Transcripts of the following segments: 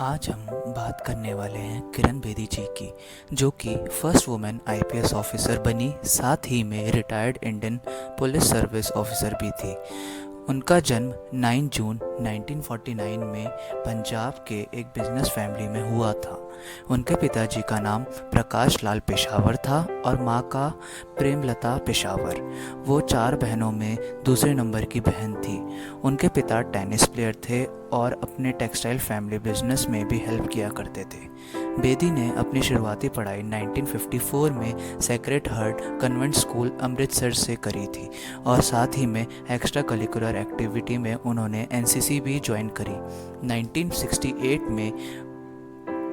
आज हम बात करने वाले हैं किरण बेदी जी की, जो कि फर्स्ट वुमेन आईपीएस ऑफिसर बनी, साथ ही में retired Indian police service officer भी थी। उनका जन्म 9 जून 1949 में पंजाब के एक बिजनेस फैमिली में हुआ था। उनके पिताजी का नाम प्रकाश लाल पेशावर था और माँ का प्रेमलता पेशावर। वो 4 बहनों में दूसरे नंबर की बहन थी। उनके पिता टेनिस प्लेयर थे और अपने टेक्सटाइल फैमिली बिजनेस में भी हेल्प किया करते थे। बेदी ने अपनी शुरुआती पढ़ाई 1954 में sacred heart convent school Amritsar से करी थी और साथ ही में एक्स्ट्रा करिकुलर एक्टिविटी में उन्होंने एनसीसी भी ज्वाइन करी। 1968 में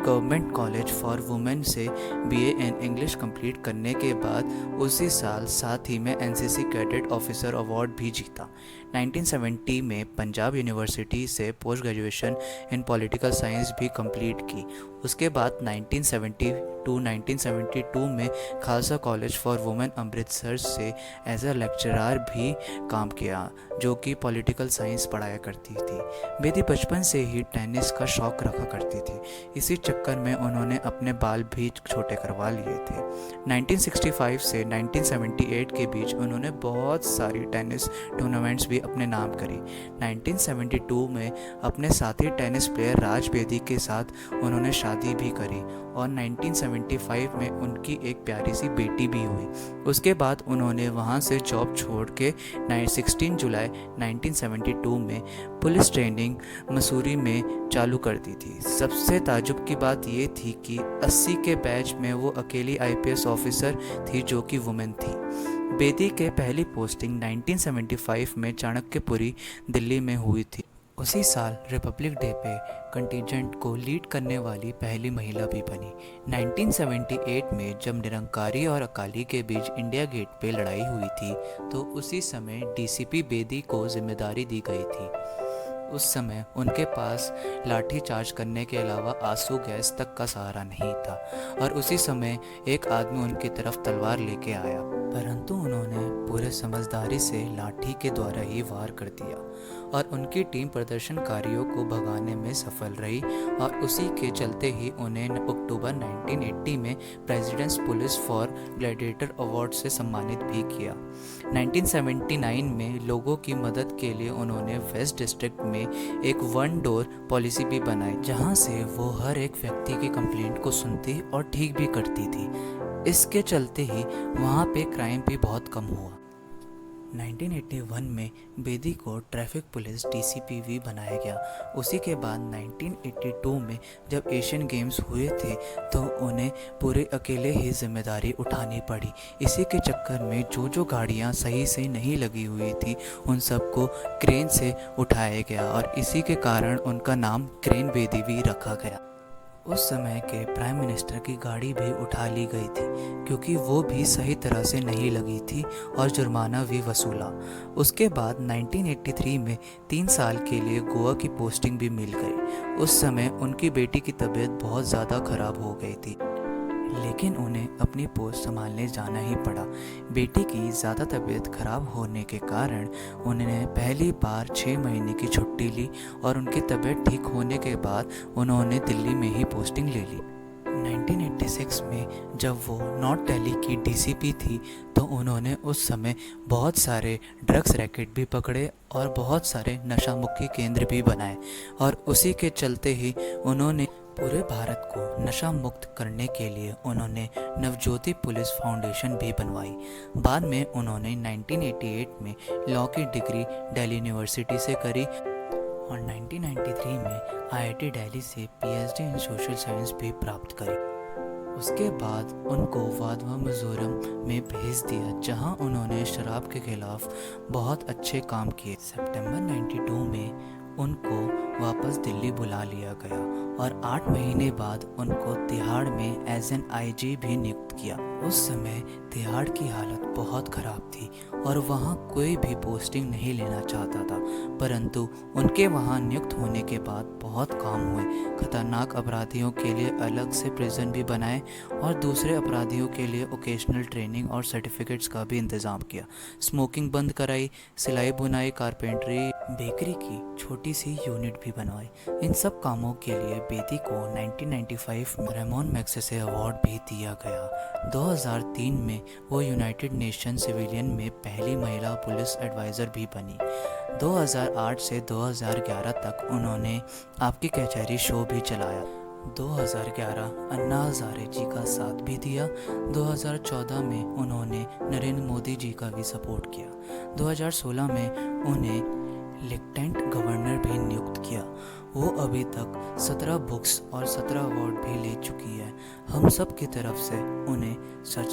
गवर्नमेंट कॉलेज फॉर वुमेन से बीए इन इंग्लिश कंप्लीट करने के बाद उसी साल साथ ही में एनसीसी कैडेट ऑफिसर अवार्ड भी जीता। 1970 में पंजाब यूनिवर्सिटी से post graduation in political science भी कंप्लीट की। उसके बाद 1972 में Khalsa college for women Amritsar से एज अ लेक्चरर भी काम किया, जो कि पॉलिटिकल साइंस पढ़ाया करती थी। बेदी बचपन से ही टेनिस का शौक रखा करती थी। इसी चक्कर में उन्होंने अपने बाल भी छोटे करवा लिए थे। 1965 से 1978 के बीच उन्होंने बहुत सारी टेनिस टूर्नामेंट्स भी अपने नाम करी। 1972 में अपने साथी टेनिस प्लेयर राज बेदी के साथ उन्होंने शादी भी करी और 1975 में उनकी एक प्यारी सी बेटी भी हुई। उसके बाद उन्होंने वहां से जॉब छोड़ के 16 जुलाई 1972 में पुलिस ट्रेनिंग मसूरी में चालू कर दी थी। सबसे ताजुब की बात ये थी कि 80 के बैच में वो अकेली आईपीएस ऑफिसर थी जो कि वुमेन थी। बेदी के पहली पोस्टिंग 1975 में चाणक्यपुरी दिल्ली में हुई थी। उसी साल रिपब्लिक डे पे कंटिजेंट को लीड करने वाली पहली महिला भी बनी। 1978 में जब निरंकारी और अकाली के बीच इंडिया गेट पे लड़ाई हुई थी तो उसी समय डीसीपी बेदी को जिम्मेदारी दी गई थी। उस समय उनके पास लाठी चार्ज करने के अलावा आंसू गैस तक का सहारा नहीं था और उसी समय एक आदमी उनकी तरफ तलवार लेके आया, परंतु उन्होंने पूरे समझदारी से लाठी के द्वारा ही वार कर दिया और उनकी टीम प्रदर्शनकारियों को भगाने में सफल रही और उसी के चलते ही उन्हें अक्टूबर 1980 में presidents police for gladiator award से सम्मानित भी किया। 1979 में लोगों की मदद के लिए उन्होंने वेस्ट डिस्ट्रिक्ट में एक 1 डोर पॉलिसी भी बनाई, जहां से वो हर एक व्यक्ति की कंप्लेंट को सुनती और ठीक भी करती थी। इसके चलते ही वहाँ पे क्राइम भी बहुत कम हुआ। 1981 में बेदी को ट्रैफिक पुलिस डीसीपी भी बनाया गया। उसी के बाद 1982 में जब एशियन गेम्स हुए थे तो उन्हें पूरे अकेले ही जिम्मेदारी उठानी पड़ी। इसी के चक्कर में जो गाड़ियां सही से नहीं लगी हुई थी उन सबको क्रेन से उठाया गया और इसी के कारण उनका नाम क्रेन बेदी भी रखा गया। उस समय के प्राइम मिनिस्टर की गाड़ी भी उठा ली गई थी क्योंकि वो भी सही तरह से नहीं लगी थी और जुर्माना भी वसूला। उसके बाद 1983 में 3 साल के लिए गोवा की पोस्टिंग भी मिल गई। उस समय उनकी बेटी की तबीयत बहुत ज़्यादा खराब हो गई थी, लेकिन उन्हें अपनी पोस्ट संभालने जाना ही पड़ा। बेटी की ज़्यादा तबीयत खराब होने के कारण उन्होंने पहली बार 6 महीने की छुट्टी ली और उनकी तबीयत ठीक होने के बाद उन्होंने दिल्ली में ही पोस्टिंग ले ली। 1986 में जब वो नॉर्थ दिल्ली की डीसीपी थी तो उन्होंने उस समय बहुत सारे ड्रग्स रैकेट भी पकड़े और बहुत सारे नशा मुक्ति केंद्र भी बनाए और उसी के चलते ही उन्होंने पूरे भारत को नशा मुक्त करने के लिए उन्होंने नवज्योति पुलिस फाउंडेशन भी बनवाई। बाद में उन्होंने 1988 में लॉ की डिग्री दिल्ली यूनिवर्सिटी से करी और 1993 में आईआईटी दिल्ली से पीएचडी इन सोशल साइंस भी प्राप्त करी। उसके बाद उनको वाधवा मिजोरम में भेज दिया, जहां उन्होंने शराब के खिलाफ बहुत अच्छे काम किए। सितंबर 92 में उनको वापस दिल्ली बुला लिया गया और 8 महीने बाद उनको तिहाड़ में एज एन आईजी भी नियुक्त किया। उस समय तिहाड़ की हालत बहुत ख़राब थी और वहाँ कोई भी पोस्टिंग नहीं लेना चाहता था, परंतु उनके वहाँ नियुक्त होने के बाद बहुत काम हुए। खतरनाक अपराधियों के लिए अलग से प्रिजन भी बनाए और दूसरे अपराधियों के लिए ओकेशनल ट्रेनिंग और सर्टिफिकेट्स का भी इंतज़ाम किया। स्मोकिंग बंद कराई, सिलाई बुनाई, कारपेंटरी, बेकरी की छोटी सी यूनिट भी बनवाई। इन सब कामों के लिए बेदी को 1995 में रेमोन मैग्सेसे अवार्ड भी दिया गया। 2003 में वो यूनाइटेड नेशन सिविलियन में पहली महिला पुलिस एडवाइज़र भी बनी। 2008 से 2011 तक उन्होंने आपकी कचहरी शो भी चलाया। 2011 अन्ना हज़ारे जी का साथ भी दिया। 2014 में उन्होंने नरेंद्र मोदी जी का भी सपोर्ट किया। 2016 में उन्हें लेफ्टिनेंट गवर्नर भी नियुक्त किया। वो अभी तक 17 बुक्स और 17 अवार्ड भी ले चुकी है। हम सब की तरफ से उन्हें सच